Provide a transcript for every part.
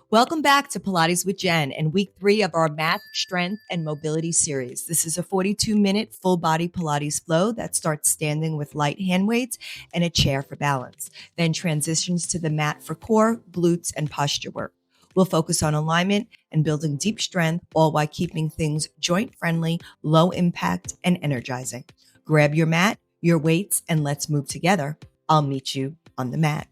Welcome back to Pilates with Jenn and week 3 of our Mat Strength and Mobility series. This is a 42-minute full body Pilates flow that starts standing with light hand weights and a chair for balance, then transitions to the mat for core, glutes, and posture work. We'll focus on alignment and building deep strength, all while keeping things joint friendly, low impact, and energizing. Grab your mat, your weights, and let's move together. I'll meet you on the mat.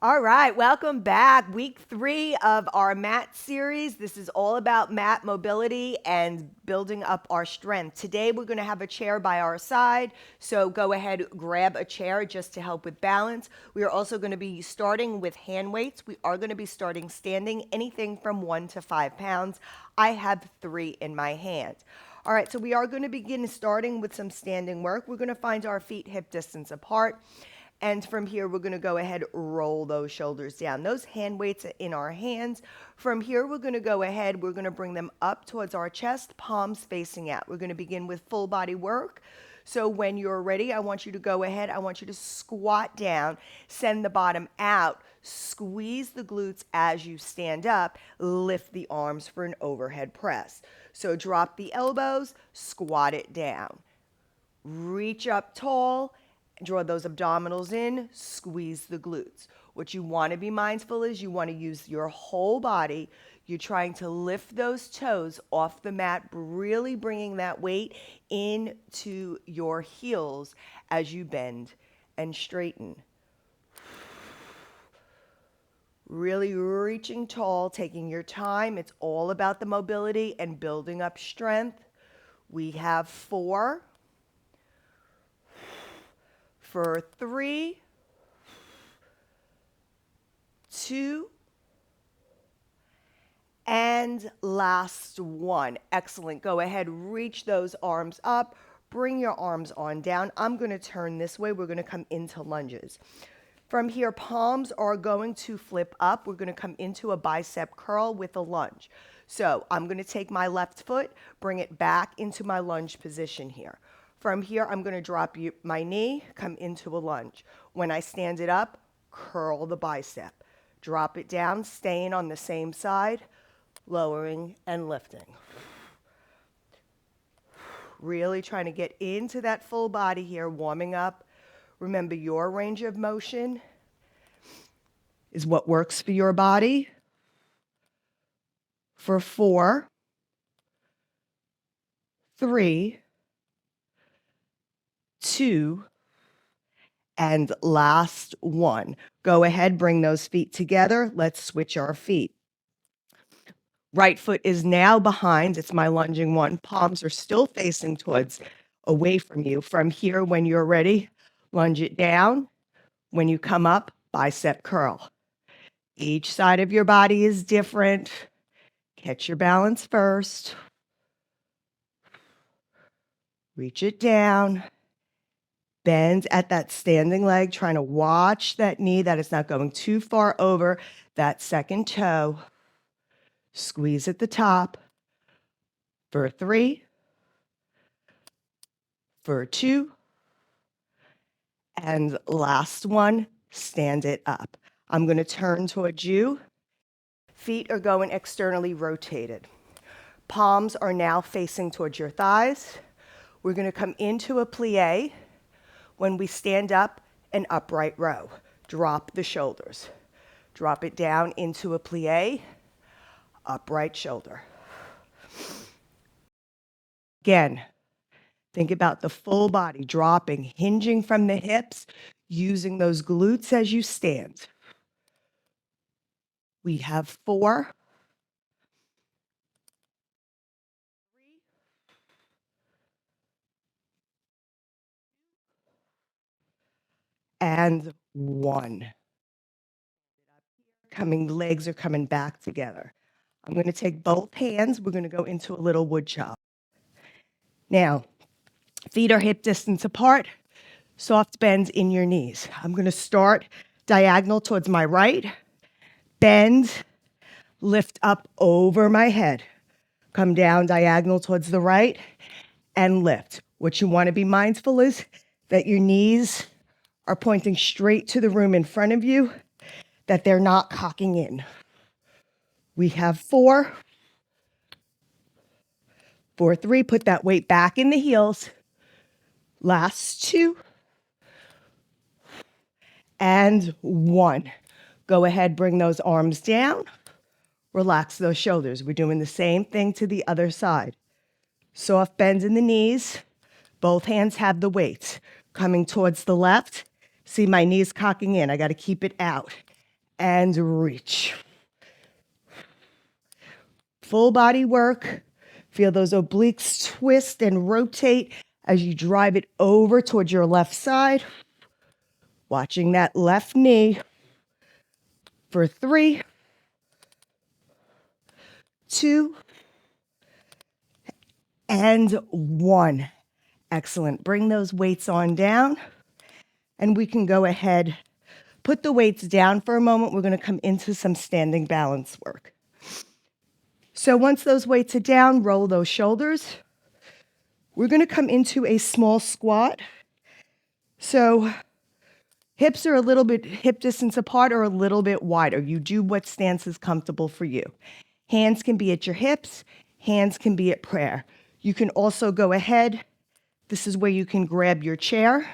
All right, welcome back. Week 3 of our mat series. This is all about mat mobility and building up our strength. Today, we're going to have a chair by our side. So go ahead, grab a chair just to help with balance. We are also going to be starting with hand weights. We are going to be starting standing, anything from 1 to 5 pounds. I have 3 in my hand. All right, so we are going to begin starting with some standing work. We're going to find our feet hip distance apart. And from here, we're going to go ahead, roll those shoulders down. Those hand weights are in our hands. From here, we're going to go ahead, we're going to bring them up towards our chest, palms facing out. We're going to begin with full body work. So when you're ready, I want you to go ahead. I want you to squat down, send the bottom out, squeeze the glutes as you stand up, lift the arms for an overhead press. So drop the elbows, squat it down. Reach up tall, draw those abdominals in, squeeze the glutes. What you want to be mindful is you want to use your whole body. You're trying to lift those toes off the mat, really bringing that weight into your heels as you bend and straighten. Really reaching tall, taking your time. It's all about the mobility and building up strength. We have 4. For 3, 2, and last 1. Excellent. Go ahead, reach those arms up, bring your arms on down. I'm going to turn this way. We're going to come into lunges. From here, palms are going to flip up. We're going to come into a bicep curl with a lunge. So I'm going to take my left foot, bring it back into my lunge position here. From here, I'm going to drop my knee, come into a lunge. When I stand it up, curl the bicep. Drop it down, staying on the same side, lowering and lifting. Really trying to get into that full body here, warming up. Remember, your range of motion is what works for your body. For 4, 3, 2, and last 1. Go ahead, bring those feet together. Let's switch our feet. Right foot is now behind. It's my lunging one. Palms are still facing towards away from you. From here, when you're ready, lunge it down. When you come up, bicep curl. Each side of your body is different. Catch your balance first. Reach it down. Bend at that standing leg, trying to watch that knee, that it's not going too far over that second toe. Squeeze at the top. For 3, for 2, and last 1, stand it up. I'm going to turn towards you. Feet are going externally rotated. Palms are now facing towards your thighs. We're going to come into a plie. When we stand up, an upright row. Drop the shoulders. Drop it down into a plie, upright shoulder. Again, think about the full body dropping, hinging from the hips, using those glutes as you stand. We have 4, 3, and 1. Legs are coming back together. I'm going to take both hands. We're going to go into a little wood chop. Now, feet are hip distance apart. Soft bends in your knees. I'm going to start diagonal towards my right. Bend, lift up over my head. Come down diagonal towards the right and lift. What you want to be mindful is that your knees are pointing straight to the room in front of you, that they're not cocking in. We have 4, 4, 3, put that weight back in the heels. Last 2, and 1. Go ahead, bring those arms down. Relax those shoulders. We're doing the same thing to the other side. Soft bend in the knees. Both hands have the weights. Coming towards the left. See my knees cocking in. I got to keep it out. And reach. Full body work. Feel those obliques twist and rotate as you drive it over towards your left side. Watching that left knee for 3, 2, and 1. Excellent. Bring those weights on down, and we can go ahead, put the weights down for a moment. We're going to come into some standing balance work. So once those weights are down, roll those shoulders. We're going to come into a small squat. So hips are a little bit hip distance apart or a little bit wider. You do what stance is comfortable for you. Hands can be at your hips. Hands can be at prayer. You can also go ahead. This is where you can grab your chair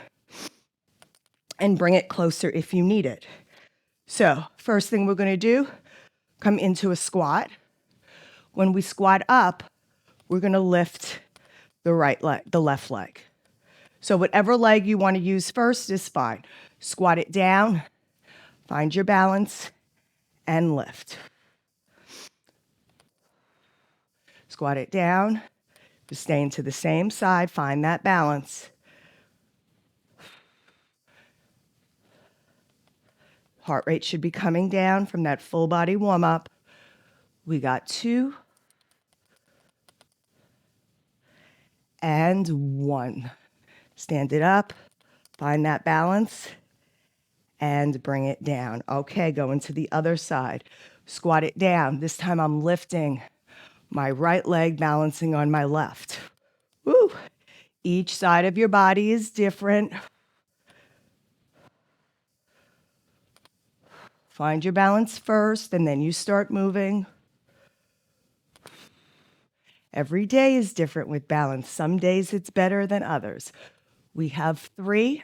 and bring it closer if you need it. So first thing we're going to do, come into a squat. When we squat up, we're going to lift the right leg, the left leg. So whatever leg you want to use first is fine. Squat it down, find your balance, and lift. Squat it down, just staying to the same side, find that balance. Heart rate should be coming down from that full body warm up. We got 2 and 1. Stand it up, find that balance, and bring it down. Okay, going to the other side. Squat it down. This time I'm lifting my right leg, balancing on my left. Woo! Each side of your body is different. Find your balance first, and then you start moving. Every day is different with balance. Some days it's better than others. We have 3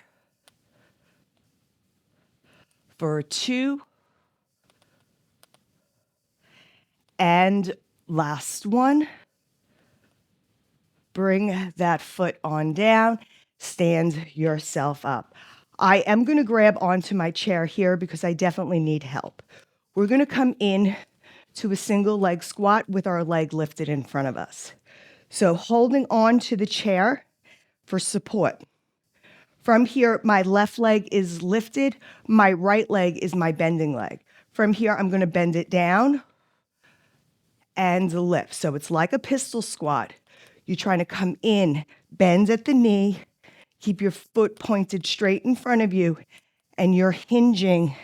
for 2. And last one. Bring that foot on down. Stand yourself up. I am going to grab onto my chair here because I definitely need help. We're going to come in to a single leg squat with our leg lifted in front of us. So holding on to the chair for support. From here, my left leg is lifted. My right leg is my bending leg. From here, I'm going to bend it down and lift. So it's like a pistol squat. You're trying to come in, bend at the knee, keep your foot pointed straight in front of you, and you're hinging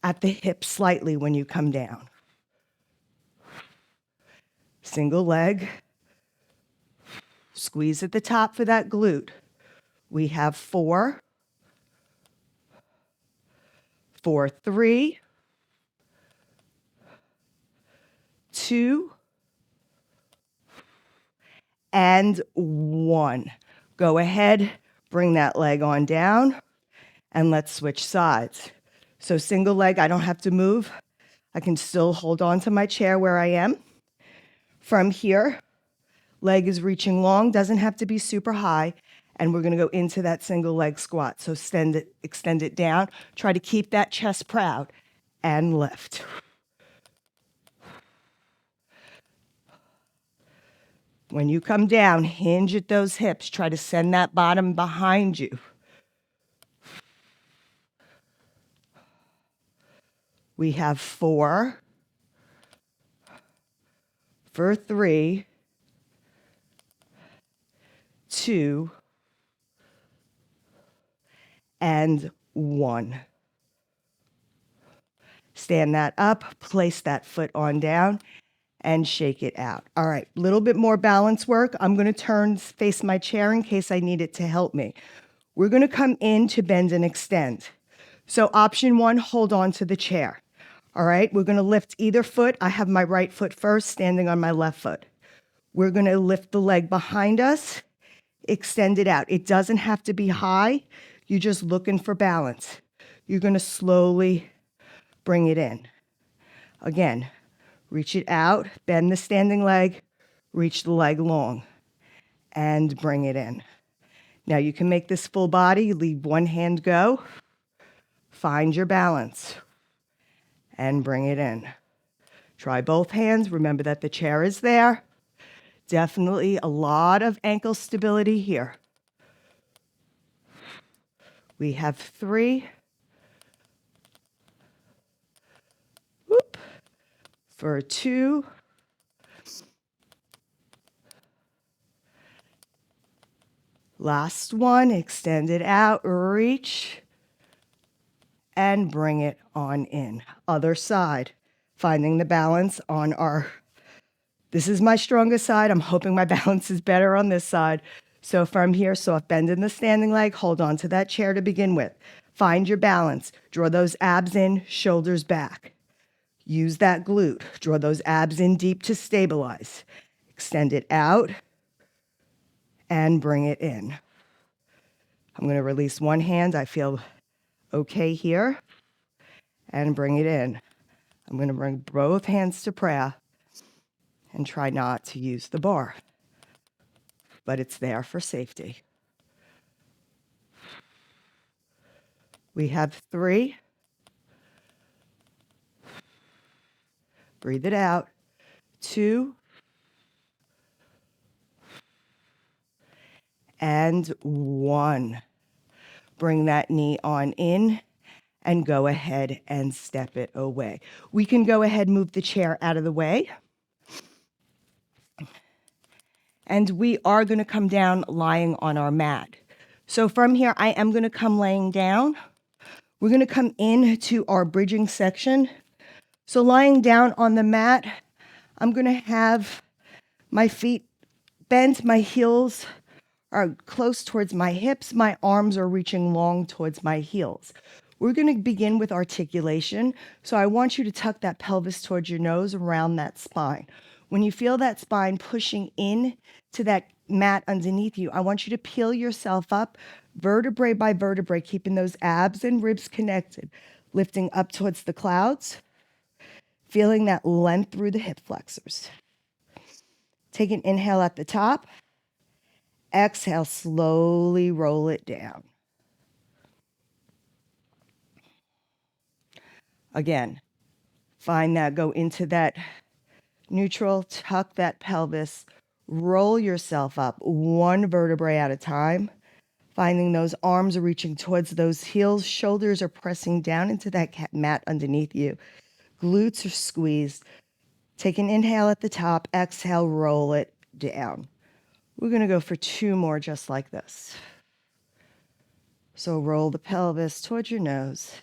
at the hip slightly when you come down. Single leg. Squeeze at the top for that glute. We have 4 for 3, 2, and 1. Go ahead, bring that leg on down, and let's switch sides. So single leg, I don't have to move. I can still hold on to my chair where I am. From here, leg is reaching long, doesn't have to be super high, and we're going to go into that single leg squat. So extend it down. Try to keep that chest proud and lift. When you come down, hinge at those hips. Try to send that bottom behind you. We have 4 for 3, 2, and 1. Stand that up, place that foot on down, and shake it out. All right, a little bit more balance work. I'm going to face my chair in case I need it to help me. We're going to come in to bend and extend. So option one, hold on to the chair. All right, we're going to lift either foot. I have my right foot first, standing on my left foot. We're going to lift the leg behind us, extend it out. It doesn't have to be high. You're just looking for balance. You're going to slowly bring it in. Again, reach it out, bend the standing leg, reach the leg long, and bring it in. Now you can make this full body, leave one hand go, find your balance, and bring it in. Try both hands. Remember that the chair is there. Definitely a lot of ankle stability here. We have 3. Whoop. For 2. Last one, extend it out, reach, and bring it on in. Other side, finding the balance on this is my strongest side. I'm hoping my balance is better on this side. So from here, soft bend in the standing leg, hold on to that chair to begin with. Find your balance, draw those abs in, shoulders back. Use that glute, draw those abs in deep to stabilize. Extend it out and bring it in. I'm going to release one hand. I feel okay here. And bring it in. I'm going to bring both hands to prayer and try not to use the bar. But it's there for safety. We have 3. Breathe it out. 2. And 1. Bring that knee on in and go ahead and step it away. We can go ahead and move the chair out of the way. And we are going to come down lying on our mat. So from here, I am going to come laying down. We're going to come into our bridging section. So lying down on the mat, I'm going to have my feet bent, my heels are close towards my hips, my arms are reaching long towards my heels. We're going to begin with articulation. So I want you to tuck that pelvis towards your nose around that spine. When you feel that spine pushing in to that mat underneath you, I want you to peel yourself up vertebrae by vertebrae, keeping those abs and ribs connected, lifting up towards the clouds, feeling that length through the hip flexors. Take an inhale at the top. Exhale, slowly roll it down. Again, find that, go into that neutral, tuck that pelvis, roll yourself up one vertebrae at a time, finding those arms are reaching towards those heels, shoulders are pressing down into that mat underneath you, glutes are squeezed. Take an inhale at the top, exhale, roll it down. We're going to go for 2 more just like this. So roll the pelvis towards your nose.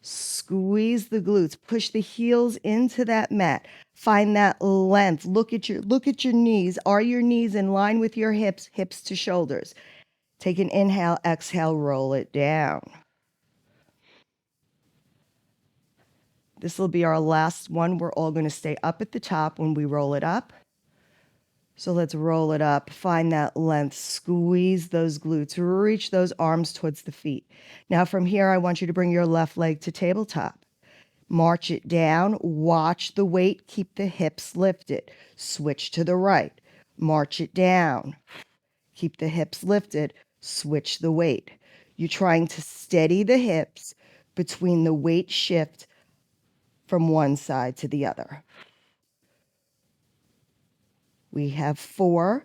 Squeeze the glutes. Push the heels into that mat. Find that length. Look at your knees. Are your knees in line with your hips, hips to shoulders? Take an inhale, exhale, roll it down. This will be our last one. We're all going to stay up at the top when we roll it up. So let's roll it up, find that length, squeeze those glutes, reach those arms towards the feet. Now from here, I want you to bring your left leg to tabletop. March it down, watch the weight, keep the hips lifted. Switch to the right, march it down, keep the hips lifted, switch the weight. You're trying to steady the hips between the weight shift from one side to the other. We have 4,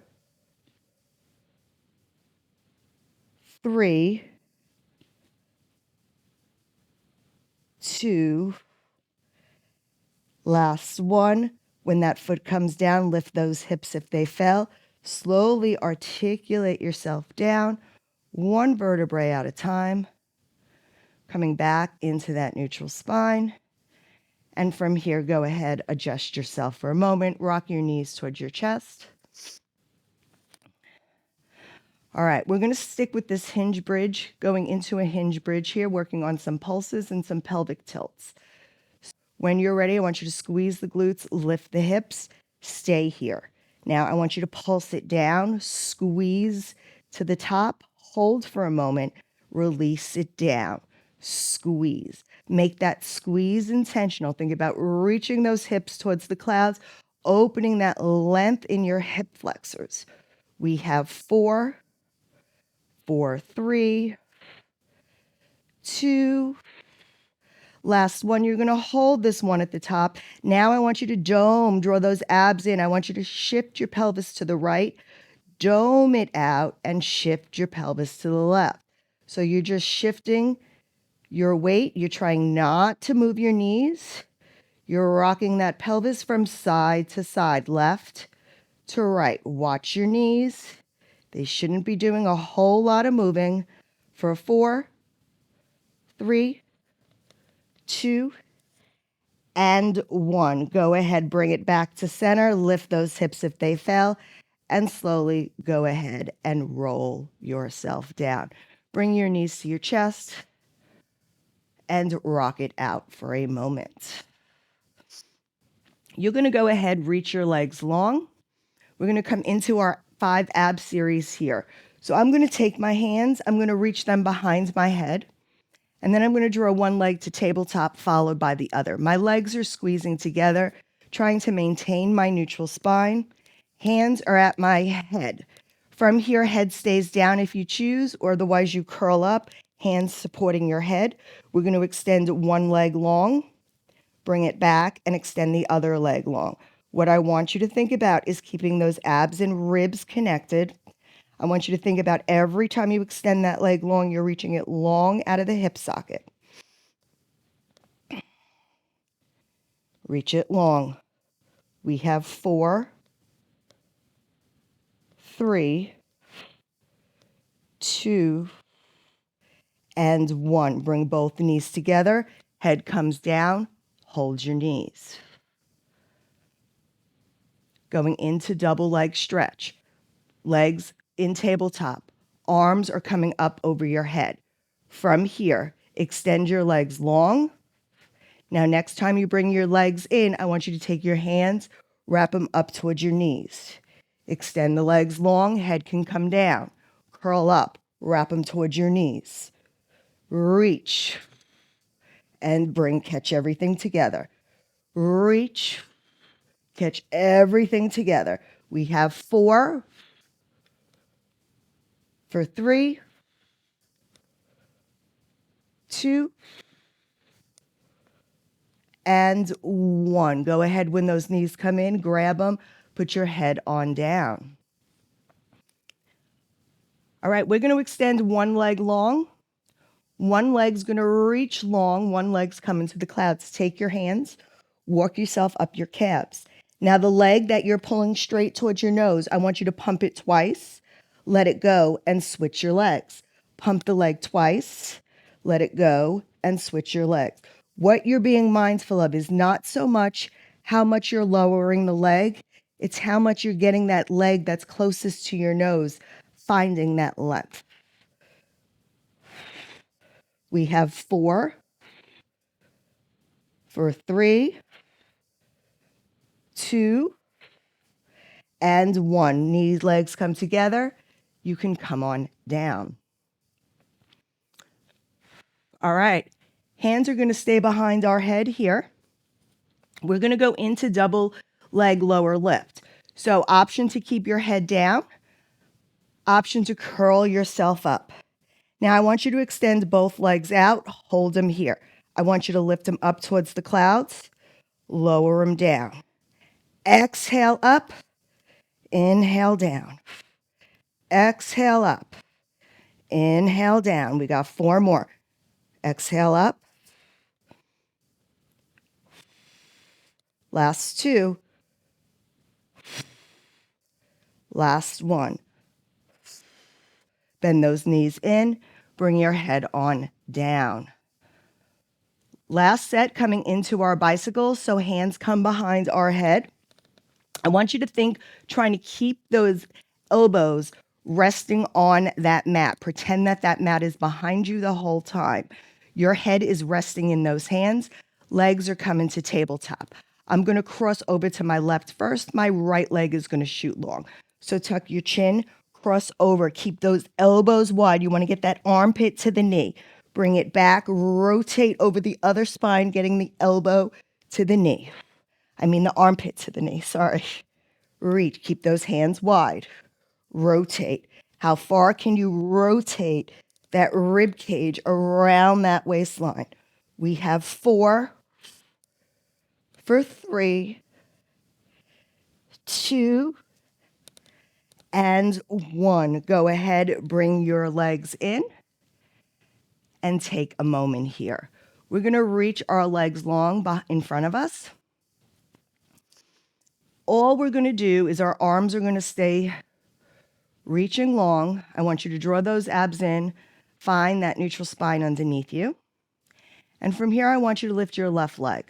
3, 2, last one. When that foot comes down, lift those hips if they fell. Slowly articulate yourself down, one vertebrae at a time, coming back into that neutral spine. And from here, go ahead, adjust yourself for a moment, rock your knees towards your chest. All right, we're going to stick with this hinge bridge, going into a hinge bridge here, working on some pulses and some pelvic tilts. When you're ready, I want you to squeeze the glutes, lift the hips, stay here. Now I want you to pulse it down, squeeze to the top, hold for a moment, release it down, squeeze. Make that squeeze intentional. Think about reaching those hips towards the clouds, opening that length in your hip flexors. We have 4, 4, 3, 2. Last one, you're going to hold this one at the top. Now I want you to dome, draw those abs in. I want you to shift your pelvis to the right, dome it out, and shift your pelvis to the left. So you're just shifting your weight. You're trying not to move your knees. You're rocking that pelvis from side to side, left to right. Watch your knees. They shouldn't be doing a whole lot of moving. For 4, 3, 2, and 1. Go ahead, bring it back to center. Lift those hips if they fell, and slowly go ahead and roll yourself down. Bring your knees to your chest and rock it out for a moment. You're going to go ahead, reach your legs long. We're going to come into our 5 ab series here. So I'm going to take my hands, I'm going to reach them behind my head. And then I'm going to draw one leg to tabletop followed by the other. My legs are squeezing together, trying to maintain my neutral spine. Hands are at my head. From here, head stays down if you choose, or otherwise you curl up, hands supporting your head. We're going to extend one leg long, bring it back, and extend the other leg long. What I want you to think about is keeping those abs and ribs connected. I want you to think about every time you extend that leg long, you're reaching it long out of the hip socket. Reach it long. We have 4, 3, 2, and 1. Bring both knees together. Head comes down. Hold your knees. Going into double leg stretch. Legs in tabletop. Arms are coming up over your head. From here, extend your legs long. Now, next time you bring your legs in, I want you to take your hands, wrap them up towards your knees. Extend the legs long, head can come down. Curl up, wrap them towards your knees. Reach and catch everything together. Reach, catch everything together. We have 4 for 3, 2, and 1. Go ahead when those knees come in, grab them, put your head on down. All right, we're going to extend one leg long. One leg's going to reach long, one leg's coming to the clouds. Take your hands, walk yourself up your calves. Now the leg that you're pulling straight towards your nose, I want you to pump it twice, let it go, and switch your legs. Pump the leg twice, let it go, and switch your legs. What you're being mindful of is not so much how much you're lowering the leg, it's how much you're getting that leg that's closest to your nose, finding that length. We have 4 for 3, 2, and 1. Knees, legs come together. You can come on down. All right. Hands are going to stay behind our head here. We're going to go into double leg lower lift. So option to keep your head down, option to curl yourself up. Now I want you to extend both legs out, hold them here. I want you to lift them up towards the clouds, lower them down. Exhale up, inhale down. Exhale up, inhale down. We got 4 more. Exhale up. Last 2. Last 1. Bend those knees in, bring your head on down. Last set, coming into our bicycles, so hands come behind our head. I want you to think trying to keep those elbows resting on that mat. Pretend that that mat is behind you the whole time. Your head is resting in those hands. Legs are coming to tabletop. I'm going to cross over to my left first. My right leg is going to shoot long. So tuck your chin, cross over. Keep those elbows wide. You want to get that armpit to the knee. Bring it back. Rotate over the other spine, getting the elbow to the knee. I mean the armpit to the knee, sorry. Reach. Keep those hands wide. Rotate. How far can you rotate that rib cage around that waistline? We have 4 for 3, 2, and 1. Go ahead, bring your legs in and take a moment here. We're going to reach our legs long in front of us. All we're going to do is our arms are going to stay reaching long. I want you to draw those abs in, find that neutral spine underneath you. And from here, I want you to lift your left leg.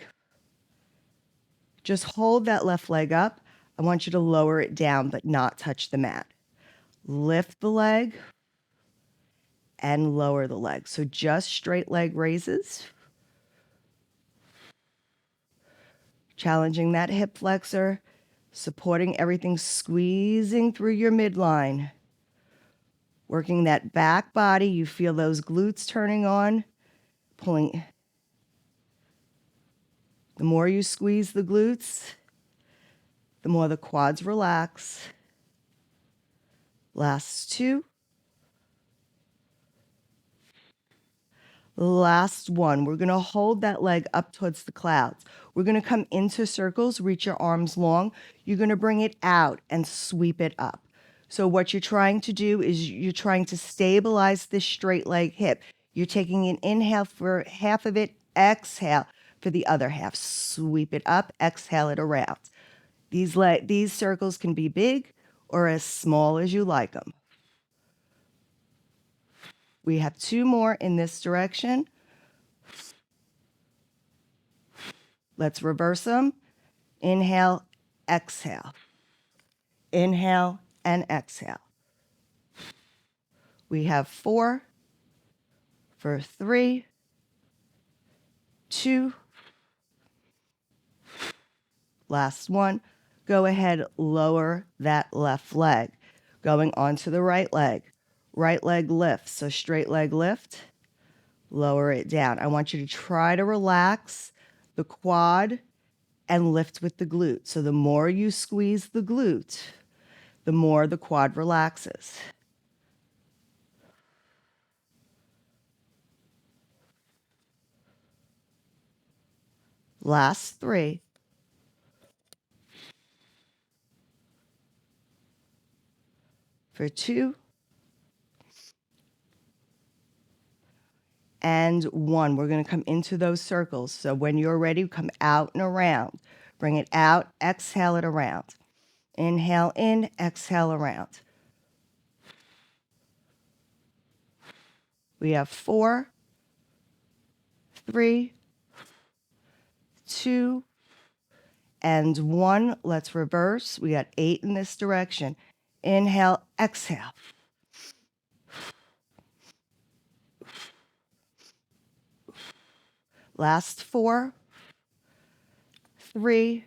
Just hold that left leg up. I want you to lower it down, but not touch the mat. Lift the leg and lower the leg. So just straight leg raises. Challenging that hip flexor, supporting everything, squeezing through your midline. Working that back body, you feel those glutes turning on, pulling. The more you squeeze the glutes, the more the quads relax. Last 2. Last 1. We're going to hold that leg up towards the clouds. We're going to come into circles, reach your arms long. You're going to bring it out and sweep it up. So what you're trying to do is you're trying to stabilize this straight leg hip. You're taking an inhale for half of it, exhale for the other half. Sweep it up, exhale it around. These circles can be big or as small as you like them. We have 2 more in this direction. Let's reverse them. Inhale, exhale. Inhale and exhale. We have 4 for 3, 2. Last 1. Go ahead, lower that left leg. Going onto the right leg. Right leg lifts, so straight leg lift. Lower it down. I want you to try to relax the quad and lift with the glute. So the more you squeeze the glute, the more the quad relaxes. Last 3. For 2. And 1. We're going to come into those circles. So when you're ready, come out and around. Bring it out, exhale it around. Inhale in, exhale around. We have 4, 3, 2, and 1. Let's reverse. We got 8 in this direction. Inhale, exhale. Last 4, 3,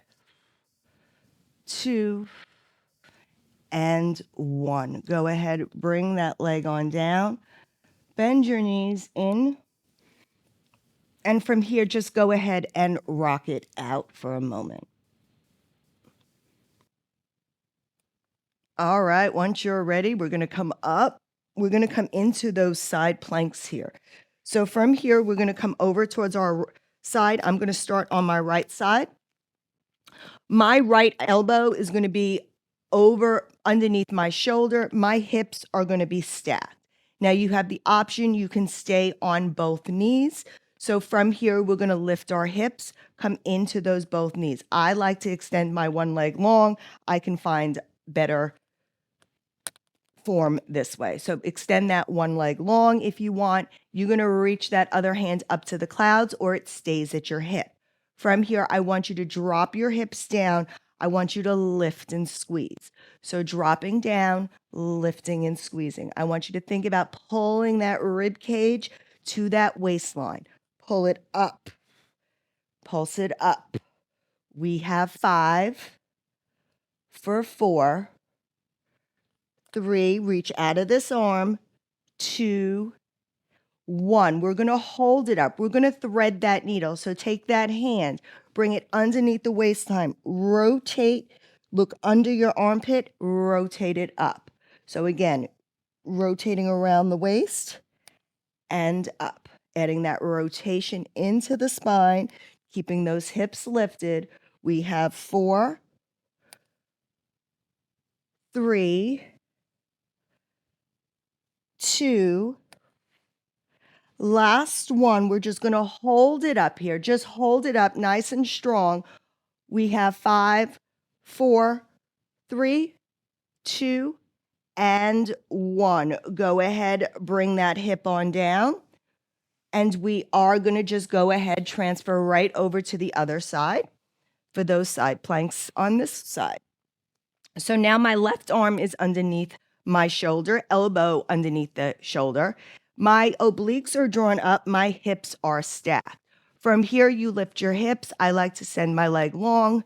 2, and 1. Go ahead, bring that leg on down. Bend your knees in. And from here, just go ahead and rock it out for a moment. All right, once you're ready, we're going to come up. We're going to come into those side planks here. So from here, we're going to come over towards our side. I'm going to start on my right side. My right elbow is going to be over underneath my shoulder. My hips are going to be stacked. Now you have the option, you can stay on both knees. So from here, we're going to lift our hips, come into those both knees. I like to extend my one leg long. I can find better form this way. So extend that one leg long if you want. You're going to reach that other hand up to the clouds or it stays at your hip. From here, I want you to drop your hips down. I want you to lift and squeeze. So dropping down, lifting and squeezing. I want you to think about pulling that rib cage to that waistline. Pull it up. Pulse it up. We have 5 for 4. 3, reach out of this arm. 2, 1. We're going to hold it up. We're going to thread that needle. So take that hand, bring it underneath the waistline, rotate, look under your armpit, rotate it up. So again, rotating around the waist and up, adding that rotation into the spine, keeping those hips lifted. We have 4, 3, 2, last one. We're just going to hold it up here. Just hold it up nice and strong. We have 5, 4, 3, 2, and 1. Go ahead, bring that hip on down. And we are going to just go ahead, transfer right over to the other side for those side planks on this side. So now my left arm is underneath my shoulder, elbow underneath the shoulder. My obliques are drawn up, my hips are stacked. From here, you lift your hips. I like to send my leg long.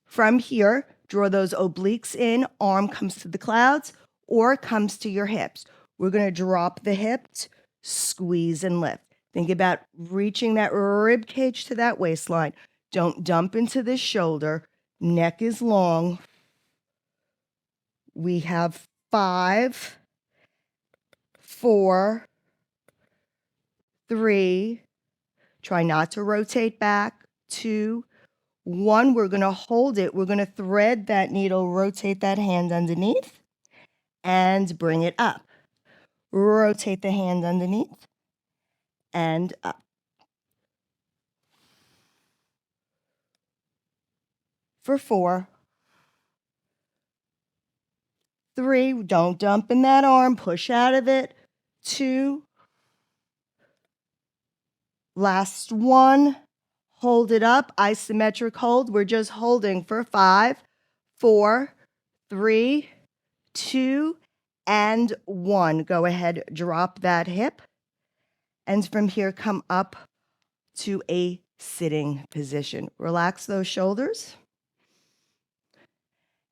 From here, draw those obliques in, arm comes to the clouds or comes to your hips. We're going to drop the hips, squeeze and lift. Think about reaching that rib cage to that waistline. Don't dump into the shoulder. Neck is long. We have 5, 4, 3. Try not to rotate back. 2, 1. We're going to hold it. We're going to thread that needle, rotate that hand underneath, and bring it up. Rotate the hand underneath and up. 4, 3, don't dump in that arm, push out of it. 2, last one, hold it up, isometric hold. We're just holding for 5, 4, 3, 2, and 1. Go ahead, drop that hip. And from here, come up to a sitting position. Relax those shoulders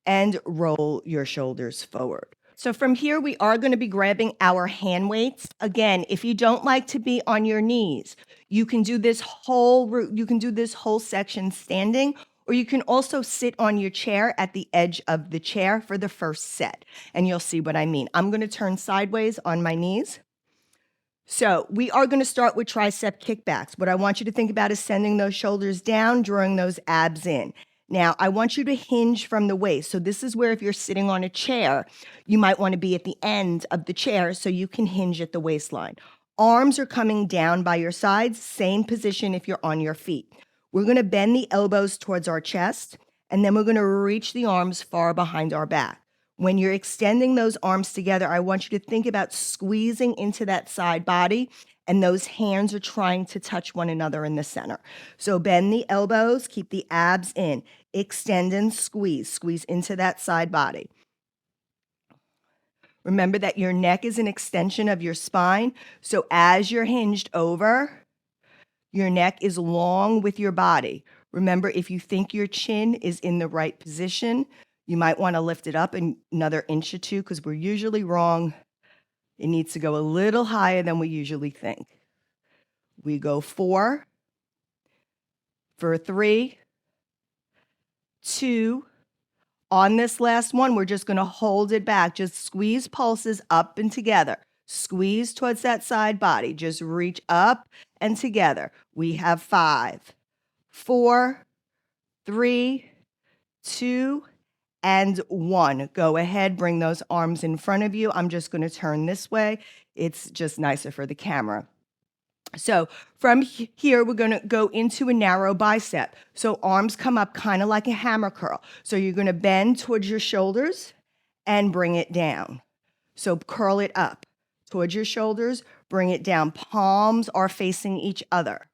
and roll your shoulders forward. So from here, we are going to be grabbing our hand weights. Again, if you don't like to be on your knees, you can do this whole section standing, or you can also sit on your chair at the edge of the chair for the first set, and you'll see what I mean. I'm going to turn sideways on my knees. So we are going to start with tricep kickbacks. What I want you to think about is sending those shoulders down, drawing those abs in. Now, I want you to hinge from the waist. So this is where if you're sitting on a chair, you might want to be at the end of the chair so you can hinge at the waistline. Arms are coming down by your sides, same position if you're on your feet. We're going to bend the elbows towards our chest, and then we're going to reach the arms far behind our back. When you're extending those arms together, I want you to think about squeezing into that side body, and those hands are trying to touch one another in the center. So bend the elbows, keep the abs in, extend and squeeze into that side body. Remember that your neck is an extension of your spine, so as you're hinged over, your neck is long with your body. Remember, if you think your chin is in the right position, you might want to lift it up another inch or 2 because we're usually wrong. It needs to go a little higher than we usually think. We go 4 for 3, 2. On this last one, we're just going to hold it back. Just squeeze pulses up and together. Squeeze towards that side body. Just reach up and together. We have 5, 4, 3, 2, and 1. Go ahead, bring those arms in front of you. I'm just going to turn this way. It's just nicer for the camera. So from here, we're going to go into a narrow bicep. So arms come up kind of like a hammer curl. So you're going to bend towards your shoulders and bring it down. So curl it up towards your shoulders, bring it down. Palms are facing each other.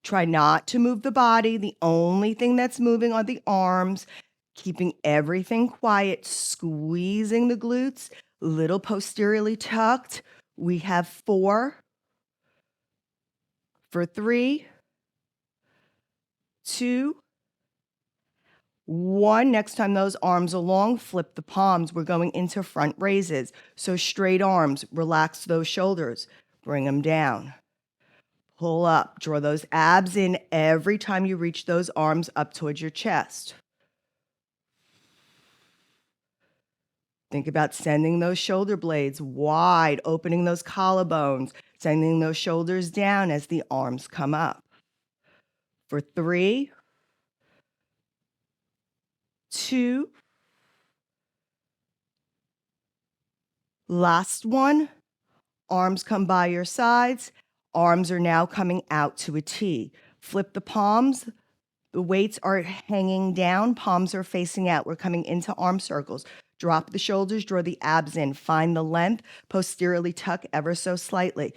Try not to move the body. The only thing that's moving are the arms, keeping everything quiet, squeezing the glutes, little posteriorly tucked. We have 4 for 3, 2, 1. Next time those arms are long, flip the palms. We're going into front raises. So straight arms, relax those shoulders, bring them down. Pull up, draw those abs in every time you reach those arms up towards your chest. Think about sending those shoulder blades wide, opening those collarbones, sending those shoulders down as the arms come up. For 3, 2, last one. Arms come by your sides. Arms are now coming out to a T. Flip the palms. The weights are hanging down. Palms are facing out. We're coming into arm circles. Drop the shoulders, draw the abs in. Find the length. Posteriorly tuck ever so slightly.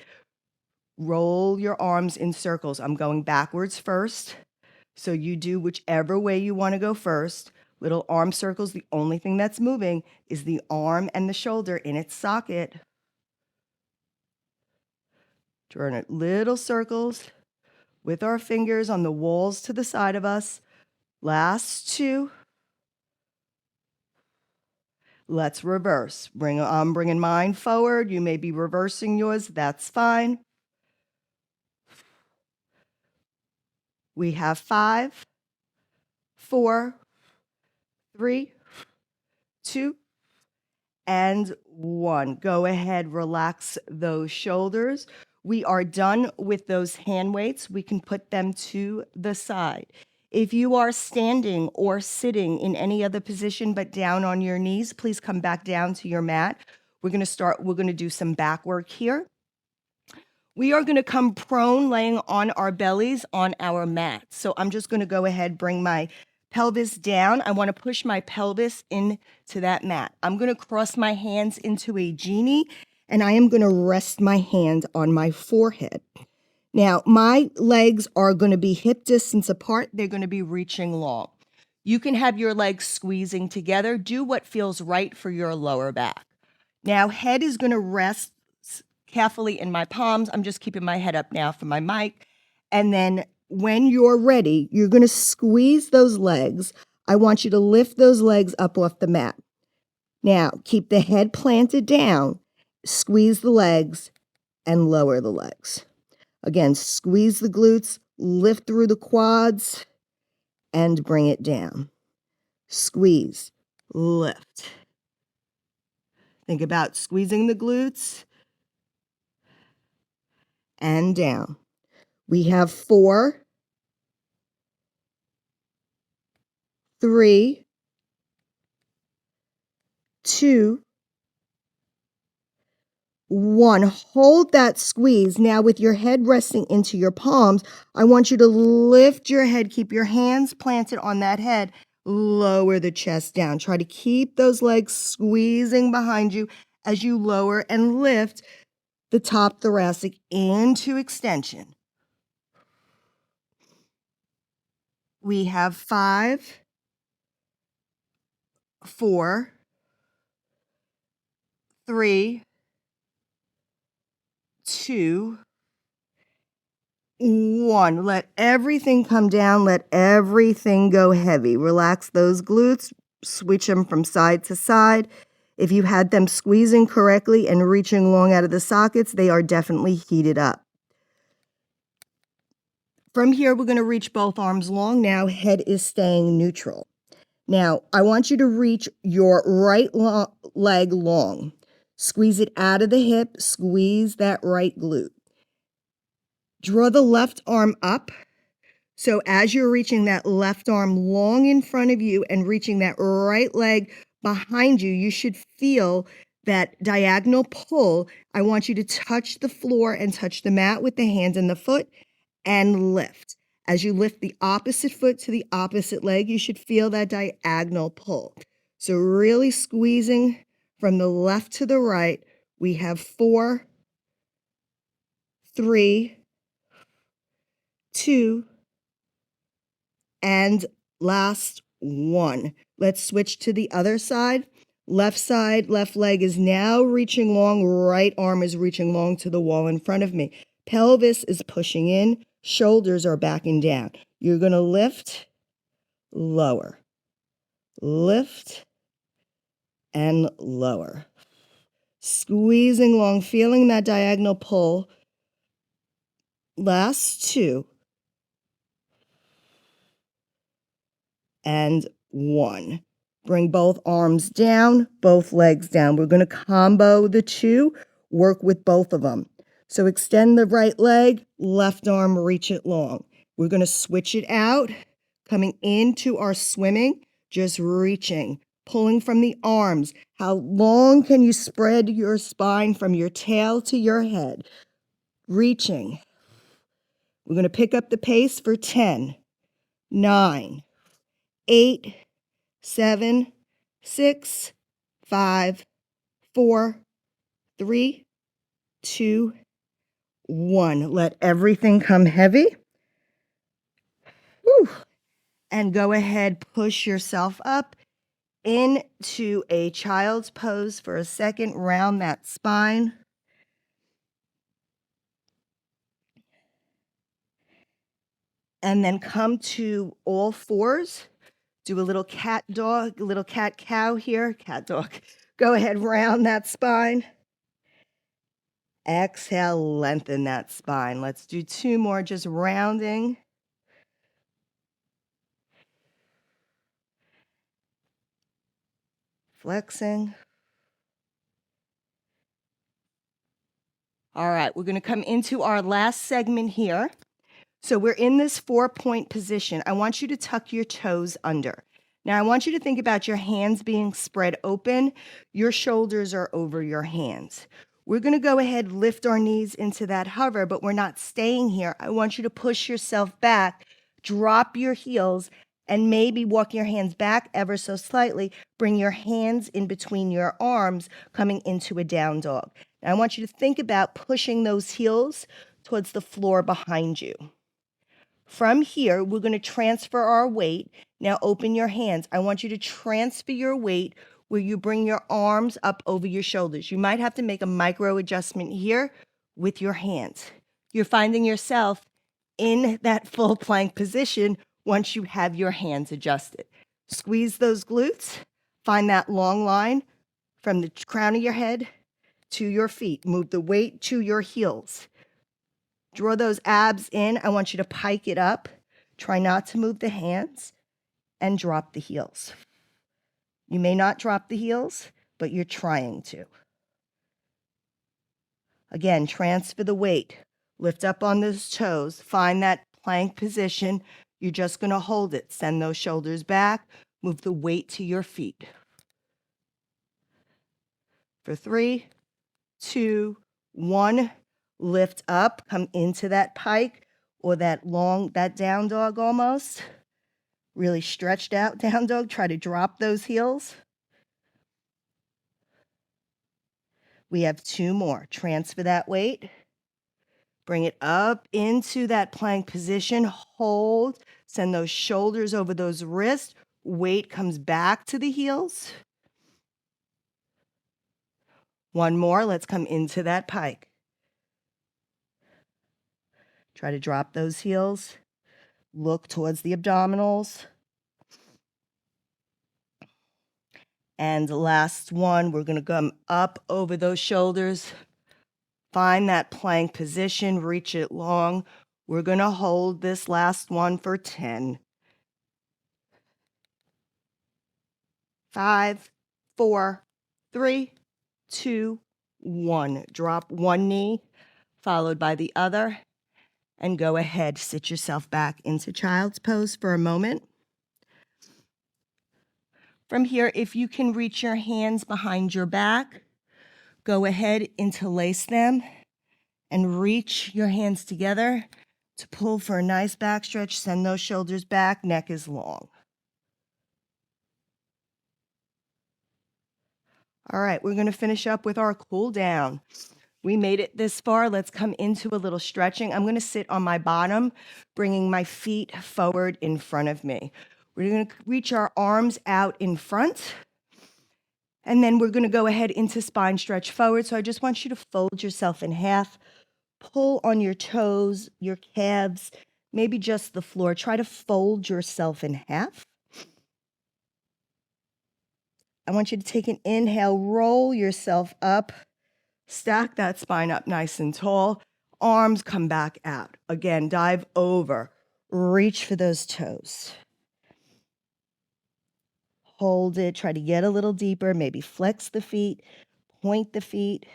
Roll your arms in circles. I'm going backwards first. So you do whichever way you want to go first. Little arm circles. The only thing that's moving is the arm and the shoulder in its socket. Drawing little circles with our fingers on the walls to the side of us. Last 2. Let's reverse. I'm bringing mine forward. You may be reversing yours. That's fine. We have 5, 4, 3, 2, and 1. Go ahead, relax those shoulders. We are done with those hand weights. We can put them to the side. If you are standing or sitting in any other position but down on your knees, please come back down to your mat. We're going to do some back work here. We are going to come prone, laying on our bellies on our mat. So I'm just going to go ahead, bring my pelvis down. I want to push my pelvis into that mat. I'm going to cross my hands into a genie, and I am going to rest my hand on my forehead. Now, my legs are going to be hip distance apart. They're going to be reaching long. You can have your legs squeezing together. Do what feels right for your lower back. Now, head is going to rest carefully in my palms. I'm just keeping my head up now for my mic. And then when you're ready, you're going to squeeze those legs. I want you to lift those legs up off the mat. Now, keep the head planted down, squeeze the legs, and lower the legs. Again, squeeze the glutes, lift through the quads, and bring it down. Squeeze, lift. Think about squeezing the glutes and down. We have 4, 3, 2, 1. Hold that squeeze. Now with your head resting into your palms, I want you to lift your head. Keep your hands planted on that head. Lower the chest down. Try to keep those legs squeezing behind you as you lower and lift the top thoracic into extension. We have 5, 4, 3, 2, 1. Let everything come down. Let everything go heavy. Relax those glutes. Switch them from side to side. If you had them squeezing correctly and reaching long out of the sockets, they are definitely heated up. From here, we're going to reach both arms long. Now, head is staying neutral. Now, I want you to reach your right leg long. Squeeze it out of the hip. Squeeze that right glute. Draw the left arm up. So as you're reaching that left arm long in front of you and reaching that right leg behind you, you should feel that diagonal pull. I want you to touch the floor and touch the mat with the hand and the foot and lift. As you lift the opposite foot to the opposite leg, you should feel that diagonal pull. So really squeezing from the left to the right. We have 4, 3, 2, and last 1. Let's switch to the other side. Left side, left leg is now reaching long. Right arm is reaching long to the wall in front of me. Pelvis is pushing in. Shoulders are backing down. You're going to lift, lower, lift, and lower. Squeezing long, feeling that diagonal pull. Last 2. And 1. Bring both arms down, both legs down. We're going to combo the 2, work with both of them. So extend the right leg, left arm, reach it long. We're going to switch it out, coming into our swimming, just reaching, pulling from the arms. How long can you spread your spine from your tail to your head? Reaching. We're going to pick up the pace for 10, 9, 8, 7, 6, 5, 4, 3, 2, 1. Let everything come heavy. Woo. And go ahead, push yourself up into a child's pose for a second. Round that spine. And then come to all fours. Do a little cat dog, a little cat cow here. Cat dog. Go ahead, round that spine. Exhale, lengthen that spine. Let's do 2 more, just rounding. Flexing. All right, we're going to come into our last segment here. So we're in this 4-point position. I want you to tuck your toes under. Now, I want you to think about your hands being spread open. Your shoulders are over your hands. We're going to go ahead, lift our knees into that hover, but we're not staying here. I want you to push yourself back, drop your heels, and maybe walk your hands back ever so slightly. Bring your hands in between your arms, coming into a down dog. Now, I want you to think about pushing those heels towards the floor behind you. From here, we're going to transfer our weight. Now open your hands. I want you to transfer your weight where you bring your arms up over your shoulders. You might have to make a micro adjustment here with your hands. You're finding yourself in that full plank position once you have your hands adjusted. Squeeze those glutes. Find that long line from the crown of your head to your feet. Move the weight to your heels. Draw those abs in. I want you to pike it up. Try not to move the hands and drop the heels. You may not drop the heels, but you're trying to. Again, transfer the weight. Lift up on those toes. Find that plank position. You're just going to hold it. Send those shoulders back. Move the weight to your feet. For 3, 2, 1. Lift up, come into that pike or that down dog almost. Really stretched out down dog. Try to drop those heels. We have 2 more. Transfer that weight. Bring it up into that plank position. Hold. Send those shoulders over those wrists. Weight comes back to the heels. 1 more. Let's come into that pike. Try to drop those heels. Look towards the abdominals. And the last one, we're going to come up over those shoulders. Find that plank position. Reach it long. We're going to hold this last one for 10. 5, 4, 3, 2, 1. Drop one knee, followed by the other. And go ahead, sit yourself back into child's pose for a moment. From here, if you can reach your hands behind your back, go ahead, interlace them, and reach your hands together to pull for a nice back stretch. Send those shoulders back, neck is long. All right, we're going to finish up with our cool down. We made it this far. Let's come into a little stretching. I'm going to sit on my bottom, bringing my feet forward in front of me. We're going to reach our arms out in front. And then we're going to go ahead into spine stretch forward. So I just want you to fold yourself in half, pull on your toes, your calves, maybe just the floor. Try to fold yourself in half. I want you to take an inhale, roll yourself up, stack that spine up nice and tall. Arms come back out. Again, dive over, reach for those toes. Hold it, try to get a little deeper, maybe flex the feet, point the feet.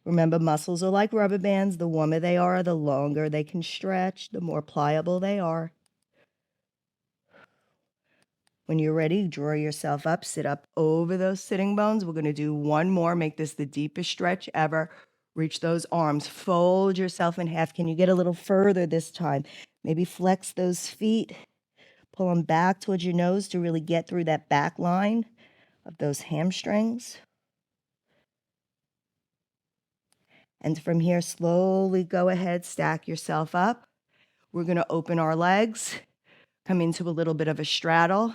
Remember, muscles are like rubber bands. The warmer they are, the longer they can stretch, the more pliable they are. When you're ready, draw yourself up, sit up over those sitting bones. We're going to do one more, make this the deepest stretch ever. Reach those arms, fold yourself in half. Can you get a little further this time? Maybe flex those feet, pull them back towards your nose to really get through that back line of those hamstrings. And from here, slowly go ahead, stack yourself up. We're going to open our legs, come into a little bit of a straddle.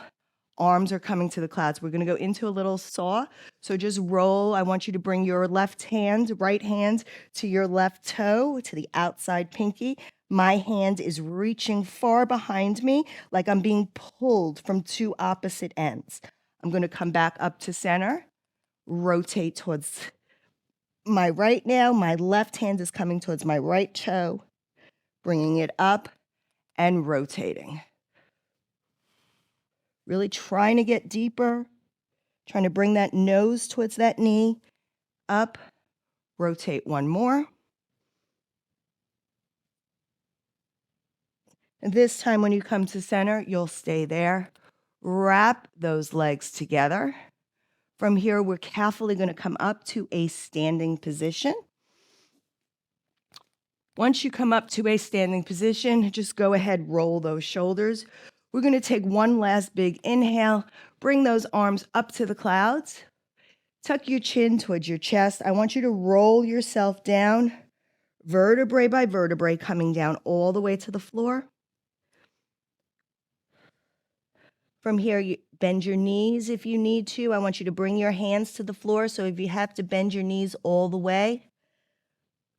Arms are coming to the clouds. We're going to go into a little saw. So just roll. I want you to bring your left hand, right hand to your left toe, to the outside pinky. My hand is reaching far behind me, like I'm being pulled from two opposite ends. I'm going to come back up to center, rotate towards my right now. My left hand is coming towards my right toe, bringing it up and rotating. Really trying to get deeper, trying to bring that nose towards that knee, up, rotate one more. And this time when you come to center, you'll stay there. Wrap those legs together. From here, we're carefully going to come up to a standing position. Once you come up to a standing position, just go ahead, roll those shoulders. We're going to take one last big inhale, bring those arms up to the clouds, tuck your chin towards your chest. I want you to roll yourself down, vertebrae by vertebrae, coming down all the way to the floor. From here, you bend your knees if you need to. I want you to bring your hands to the floor, so if you have to bend your knees all the way,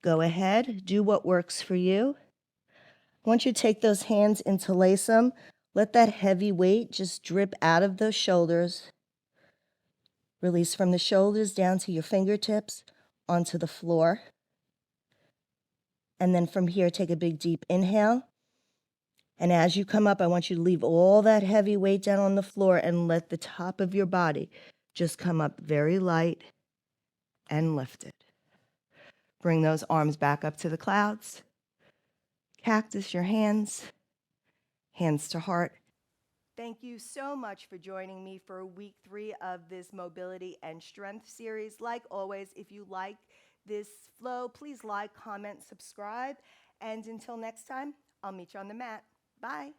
go ahead, do what works for you. I want you to take those hands, interlace them. Let that heavy weight just drip out of those shoulders. Release from the shoulders down to your fingertips onto the floor. And then from here, take a big deep inhale. And as you come up, I want you to leave all that heavy weight down on the floor and let the top of your body just come up very light and lift it. Bring those arms back up to the clouds. Cactus your hands, hands to heart. Thank you so much for joining me for week 3 of this mobility and strength series. Like always, if you like this flow, please like, comment, subscribe. And until next time, I'll meet you on the mat. Bye.